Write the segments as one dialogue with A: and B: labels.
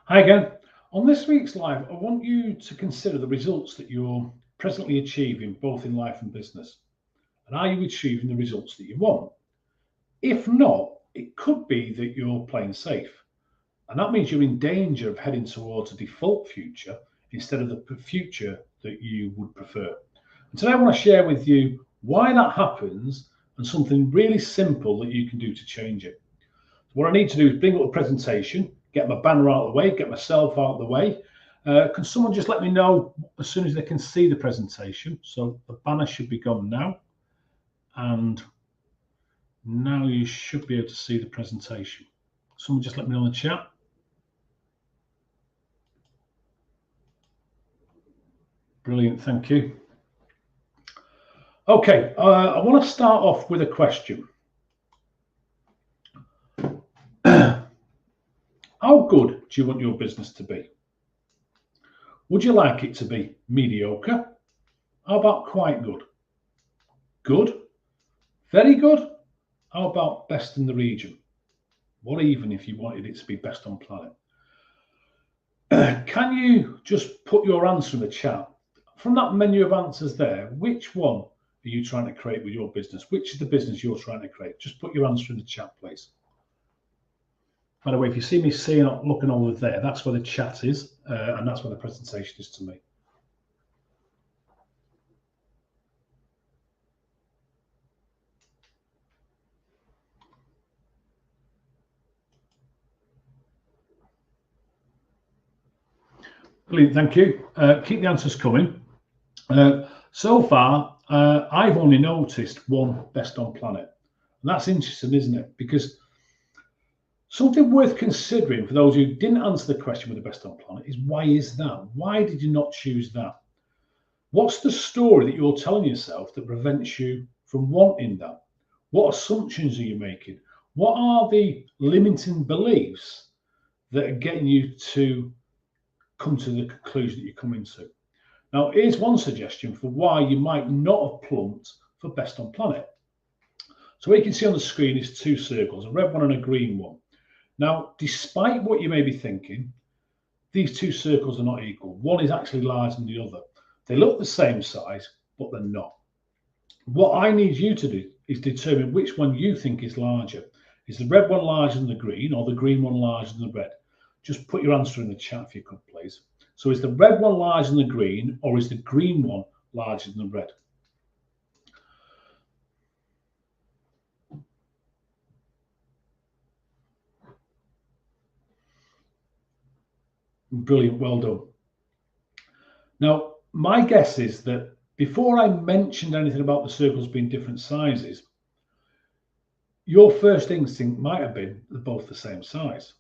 A: Hi again. On this week's live, I want you to consider the results that you're presently achieving, both in life and business. And are you achieving the results that you want? If not, it could be that you're playing safe. And that means you're in danger of heading towards a default future instead of the future that you would prefer. And today I want to share with you why that happens and something really simple that you can do to change it. What I need to do is bring up the presentation, get my banner out of the way, get myself out of the way. Can someone just let me know as soon as they can see the presentation? So the banner should be gone now. And now you should be able to see the presentation. Someone just let me know in the chat. Brilliant, thank you. Okay, I want to start off with a question. How good do you want your business to be? Would you like it to be mediocre? How about quite good? Good? Very good? How about best in the region? What even if you wanted it to be best on planet? Can you just put your answer in the chat? From that menu of answers there, which one are you trying to create with your business? Which is the business you're trying to create? Just put your answer in the chat, please. By the way, if you see me looking over there, that's where the chat is, and that's where the presentation is to me. Brilliant, thank you. Keep the answers coming. So far, I've only noticed one best on planet. And that's interesting, isn't it? Because something worth considering for those who didn't answer the question with the best on planet is, why is that? Why did you not choose that? What's the story that you're telling yourself that prevents you from wanting that? What assumptions are you making? What are the limiting beliefs that are getting you to come to the conclusion that you're coming to? Now, here's one suggestion for why you might not have plumped for best on planet. So what you can see on the screen is two circles, a red one and a green one. Now, despite what you may be thinking, these two circles are not equal. One is actually larger than the other. They look the same size, but they're not. What I need you to do is determine which one you think is larger. Is the red one larger than the green, or the green one larger than the red? Just put your answer in the chat if you could, please. So is the red one larger than the green, or is the green one larger than the red? Brilliant, well done. Now, my guess is that before I mentioned anything about the circles being different sizes, your first instinct might have been they're both the same size.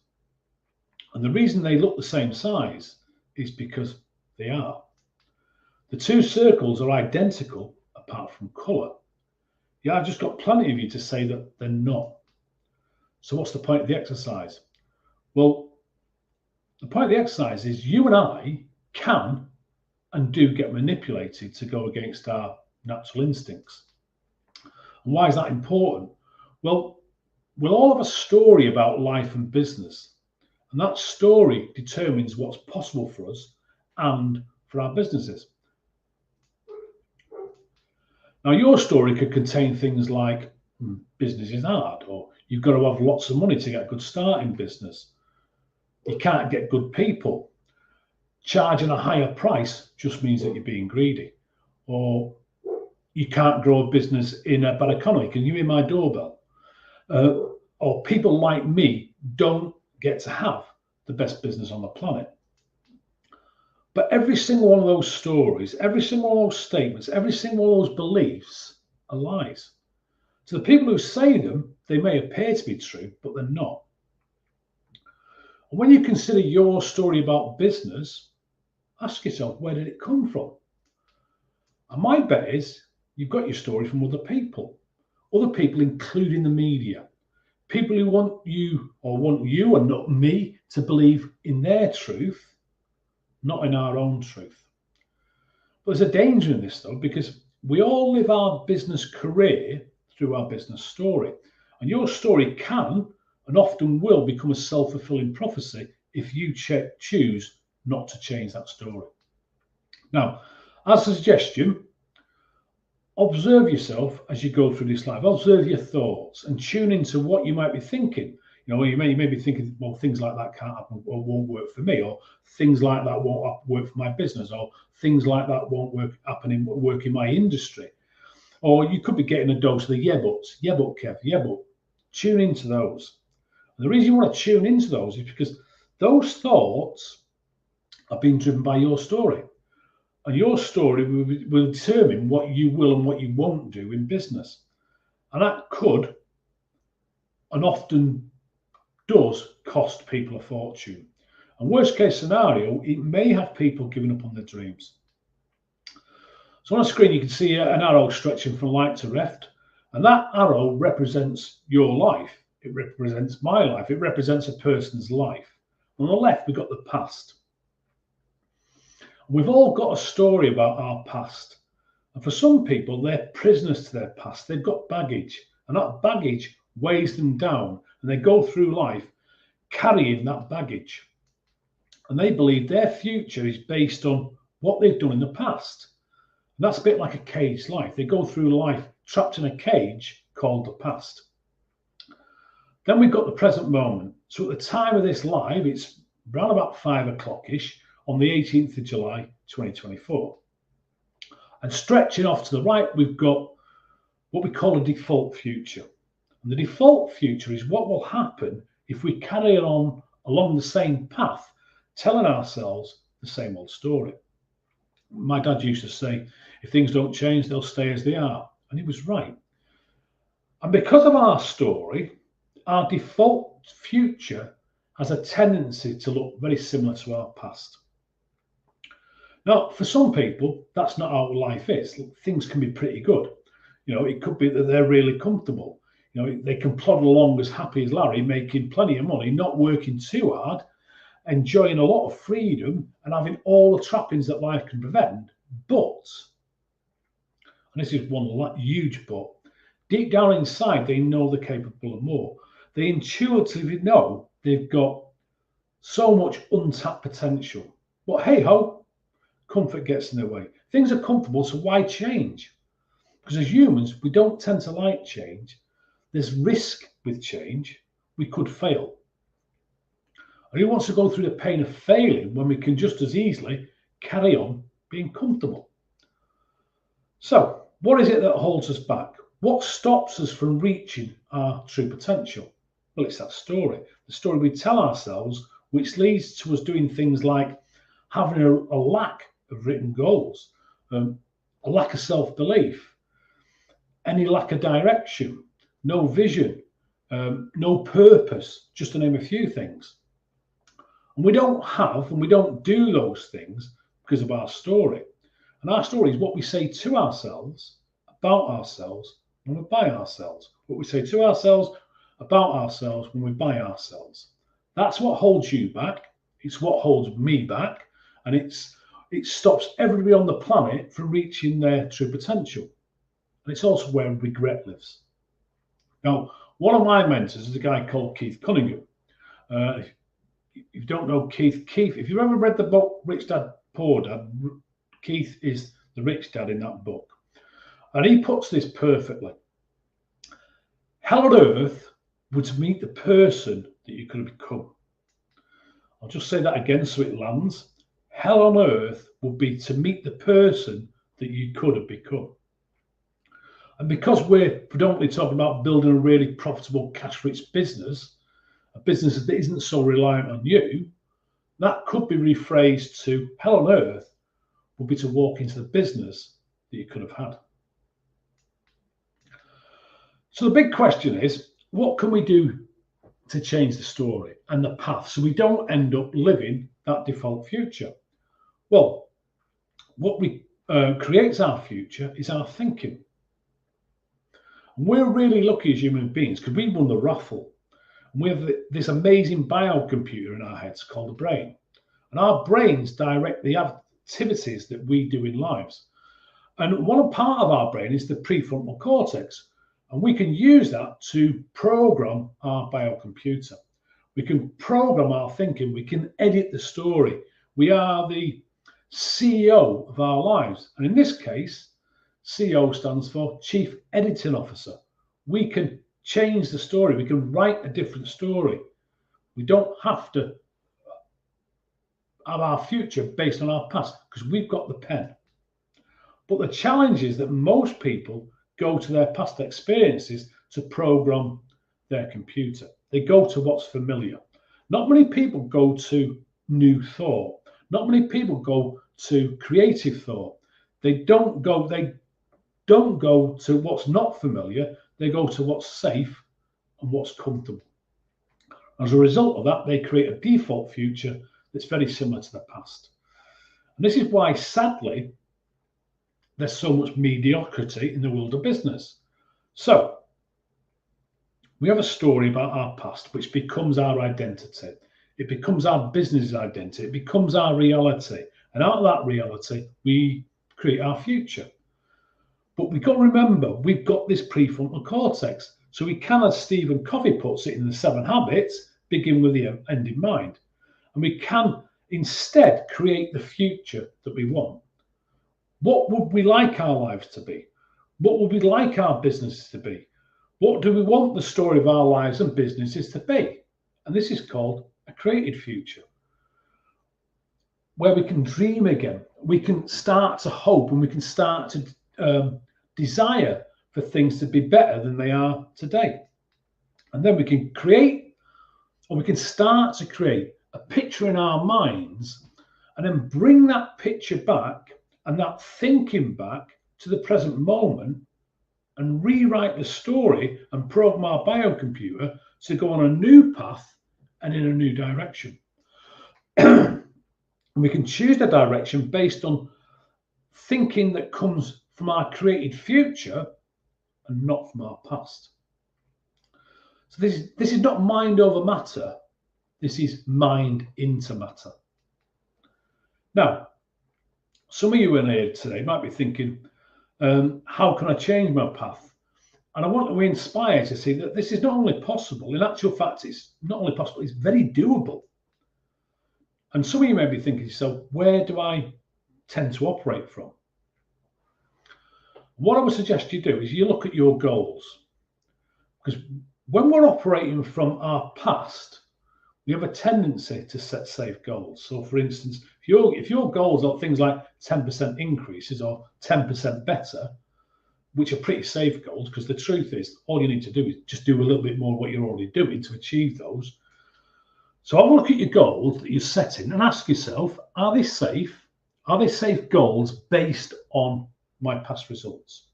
A: And the reason they look the same size is because they are. The two circles are identical apart from colour. Yeah, I've just got plenty of you to say that they're not. So what's the point of the exercise? Well, the point of the exercise is you and I can and do get manipulated to go against our natural instincts. And why is that important? Well, we'll all have a story about life and business, and that story determines what's possible for us and for our businesses. Now, your story could contain things like business is hard, or you've got to have lots of money to get a good start in business. You can't get good people. Charging a higher price just means that you're being greedy. Or you can't grow a business in a bad economy. Can you hear my doorbell? Or people like me don't get to have the best business on the planet. But every single one of those stories, every single one of those statements, every single one of those beliefs are lies. To the people who say them, they may appear to be true, but they're not. And when you consider your story about business, ask yourself, where did it come from? And my bet is you've got your story from other people including the media, people who want you and not me to believe in their truth, not in our own truth. But there's a danger in this, though, because we all live our business career through our business story. And your story can and often will become a self-fulfilling prophecy if you choose not to change that story. Now, as a suggestion, observe yourself as you go through this life. Observe your thoughts and tune into what you might be thinking. You know, you may be thinking, well, things like that can't happen or won't work for me, or things like that won't work for my business, or things like that won't work in my industry. Or you could be getting a dose of the yeah buts, yeah but Kev, yeah but. Tune into those. And the reason you want to tune into those is because those thoughts are being driven by your story. And your story will determine what you will and what you won't do in business. And that could, and often does, cost people a fortune. And worst case scenario, it may have people giving up on their dreams. So on the screen, you can see an arrow stretching from right to left. And that arrow represents your life. It represents my life. It represents a person's life. On the left, we've got the past. We've all got a story about our past. And for some people, they're prisoners to their past. They've got baggage. And that baggage weighs them down. And they go through life carrying that baggage. And they believe their future is based on what they've done in the past. And that's a bit like a caged life. They go through life trapped in a cage called the past. Then we've got the present moment. So at the time of this live, it's around about 5 o'clock-ish on the 18th of July, 2024. And stretching off to the right, we've got what we call a default future. And the default future is what will happen if we carry on along the same path, telling ourselves the same old story. My dad used to say, if things don't change, they'll stay as they are. And he was right. And because of our story, our default future has a tendency to look very similar to our past. Now, for some people, that's not how life is. Things can be pretty good. You know, it could be that they're really comfortable. You know, they can plod along as happy as Larry, making plenty of money, not working too hard, enjoying a lot of freedom and having all the trappings that life can prevent. But, and this is one huge but, deep down inside, they know they're capable of more. They intuitively know they've got so much untapped potential. But hey ho, comfort gets in their way. Things are comfortable, so why change? Because as humans, we don't tend to like change. There's risk with change. We could fail. And who wants to go through the pain of failing when we can just as easily carry on being comfortable? So, what is it that holds us back? What stops us from reaching our true potential? Well, it's that story, the story we tell ourselves, which leads to us doing things like having a lack of written goals, a lack of self-belief, any lack of direction, no vision, no purpose, just to name a few things. And we don't have and we don't do those things because of our story. And our story is what we say to ourselves, about ourselves, when we buy ourselves. What we say to ourselves, about ourselves, when we buy ourselves. That's what holds you back. It's what holds me back. And it stops everybody on the planet from reaching their true potential. And it's also where regret lives. Now, one of my mentors is a guy called Keith Cunningham. If you don't know Keith, if you've ever read the book Rich Dad, Poor Dad, Keith is the rich dad in that book. And he puts this perfectly. Hell on earth would to meet the person that you could have become. I'll just say that again so it lands. Hell on earth would be to meet the person that you could have become. And because we're predominantly talking about building a really profitable cash-rich business, a business that isn't so reliant on you, that could be rephrased to hell on earth would be to walk into the business that you could have had. So the big question is, what can we do to change the story and the path so we don't end up living that default future? Well, what creates our future is our thinking. And we're really lucky as human beings because we won the raffle. And we have this amazing biocomputer in our heads called the brain. And our brains direct the activities that we do in lives. And one part of our brain is the prefrontal cortex. And we can use that to program our biocomputer. We can program our thinking. We can edit the story. We are the CEO of our lives. And in this case, CEO stands for Chief Editing Officer. We can change the story. We can write a different story. We don't have to have our future based on our past because we've got the pen. But the challenge is that most people go to their past experiences to program their computer. They go to what's familiar. Not many people go to new thought. Not many people go to creative thought. They don't go to what's not familiar. They go to what's safe and what's comfortable. As a result of that, they create a default future that's very similar to the past. And this is why, sadly, there's so much mediocrity in the world of business. So we have a story about our past, which becomes our identity. It becomes our business identity. It becomes our reality. And out of that reality, we create our future. But we've got to remember, we've got this prefrontal cortex. So we can, as Stephen Covey puts it in the 7 Habits, begin with the end in mind. And we can instead create the future that we want. What would we like our lives to be? What would we like our businesses to be? What do we want the story of our lives and businesses to be? And this is called a created future, where we can dream again. We can start to hope and we can start to desire for things to be better than they are today. And then we can create, or we can start to create a picture in our minds and then bring that picture back and that thinking back to the present moment and rewrite the story and program our biocomputer to go on a new path and in a new direction. And we can choose the direction based on thinking that comes from our created future and not from our past. So this is not mind over matter. This is mind into matter. Now, some of you in here today might be thinking, how can I change my path? And I want to inspire to see that this is not only possible, in actual fact, it's not only possible, it's very doable. And some of you may be thinking to yourself, where do I tend to operate from? What I would suggest you do is you look at your goals. Because when we're operating from our past, we have a tendency to set safe goals. So for instance, if your goals are things like 10% increases or 10% better, which are pretty safe goals, because the truth is all you need to do is just do a little bit more of what you're already doing to achieve those. So have a look at your goals that you're setting and ask yourself, are they safe? Are they safe goals based on my past results?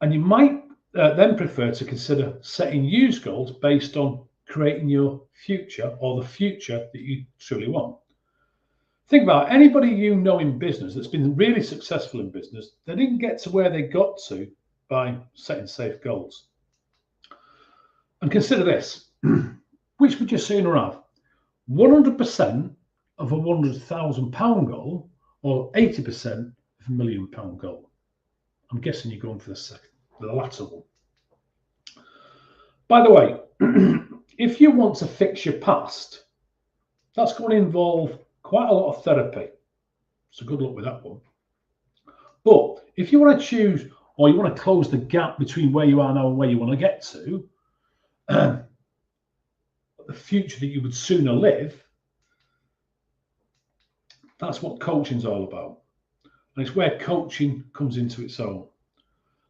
A: And you might then prefer to consider setting used goals based on creating your future or the future that you truly want. Think about anybody you know in business that's been really successful in business. They didn't get to where they got to by setting safe goals. And consider this. Which would you sooner have? 100% of a £100,000 goal or 80% of a £1 million goal? I'm guessing you're going for the latter one. By the way, if you want to fix your past, that's going to involve quite a lot of therapy. So good luck with that one. But if you want to choose, or you want to close the gap between where you are now and where you want to get to, the future that you would sooner live, that's what coaching is all about. And it's where coaching comes into its own.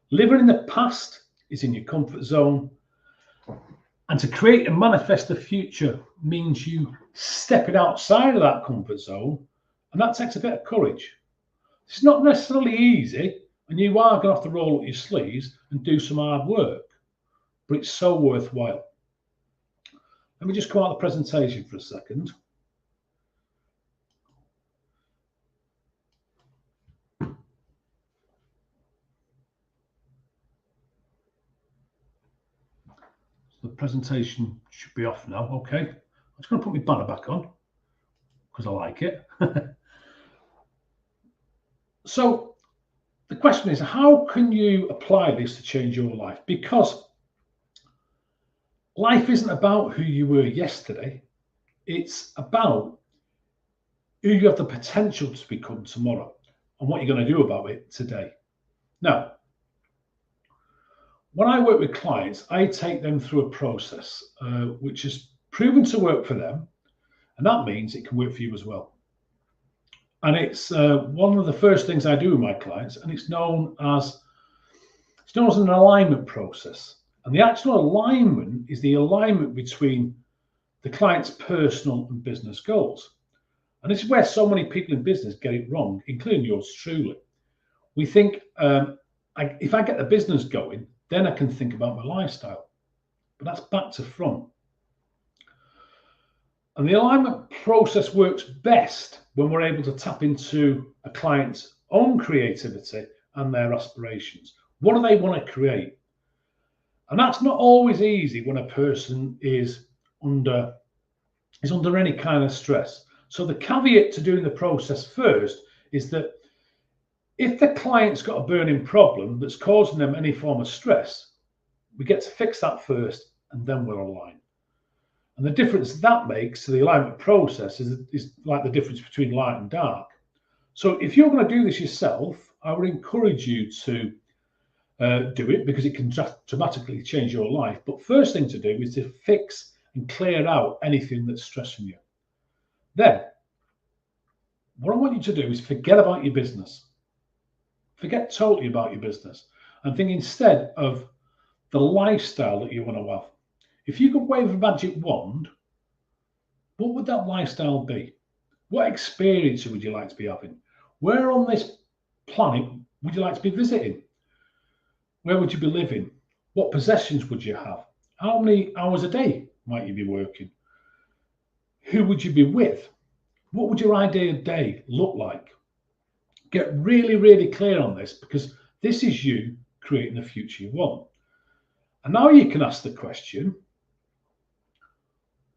A: Living in the past is in your comfort zone. And to create and manifest the future means you stepping outside of that comfort zone. And that takes a bit of courage. It's not necessarily easy. And you are going to have to roll up your sleeves and do some hard work. But it's so worthwhile. Let me just come out of the presentation for a second. The presentation should be off now. Okay, I'm just going to put my banner back on because I like it. So the question is, how can you apply this to change your life? Because life isn't about who you were yesterday. It's about who you have the potential to become tomorrow and what you're going to do about it today. Now, when I work with clients, I take them through a process which is proven to work for them, and that means it can work for you as well. And it's one of the first things I do with my clients, and it's known as an alignment process. And the actual alignment is the alignment between the client's personal and business goals. And this is where so many people in business get it wrong, including yours truly. We think, if I get the business going, then I can think about my lifestyle. But that's back to front. And the alignment process works best when we're able to tap into a client's own creativity and their aspirations. What do they want to create? And that's not always easy when a person is under any kind of stress. So the caveat to doing the process first is that if the client's got a burning problem that's causing them any form of stress, we get to fix that first and then we'll align. And the difference that makes to the alignment process is like the difference between light and dark. So if you're going to do this yourself, I would encourage you to do it because it can dramatically change your life. But first thing to do is to fix and clear out anything that's stressing you. Then, what I want you to do is forget about your business. Forget totally about your business and think instead of the lifestyle that you want to have. If you could wave a magic wand, what would that lifestyle be? What experience would you like to be having? Where on this planet would you like to be visiting? Where would you be living? What possessions would you have? How many hours a day might you be working? Who would you be with? What would your ideal day look like? Get really, really clear on this because this is you creating the future you want. And now you can ask the question,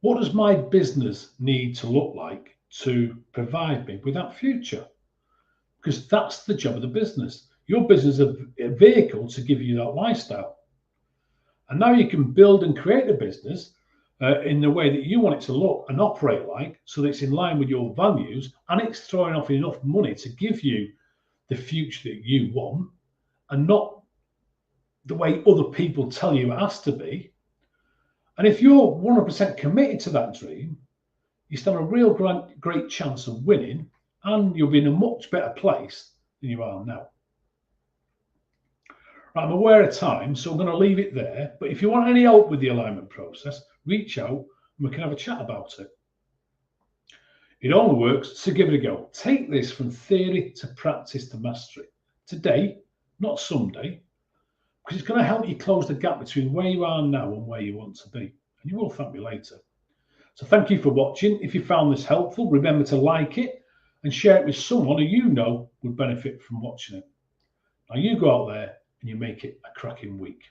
A: what does my business need to look like to provide me with that future? Because that's the job of the business. Your business is a vehicle to give you that lifestyle. And now you can build and create a business in the way that you want it to look and operate like, so that it's in line with your values and it's throwing off enough money to give you the future that you want and not the way other people tell you it has to be. And if you're 100% committed to that dream, you stand a real great chance of winning and you'll be in a much better place than you are now. Right, I'm aware of time, so I'm going to leave it there. But if you want any help with the alignment process, reach out and we can have a chat about it. It only works, so give it a go. Take this from theory to practice to mastery. Today, not someday, because it's going to help you close the gap between where you are now and where you want to be. And you will thank me later. So thank you for watching. If you found this helpful, remember to like it and share it with someone who you know would benefit from watching it. Now you go out there and you make it a cracking week.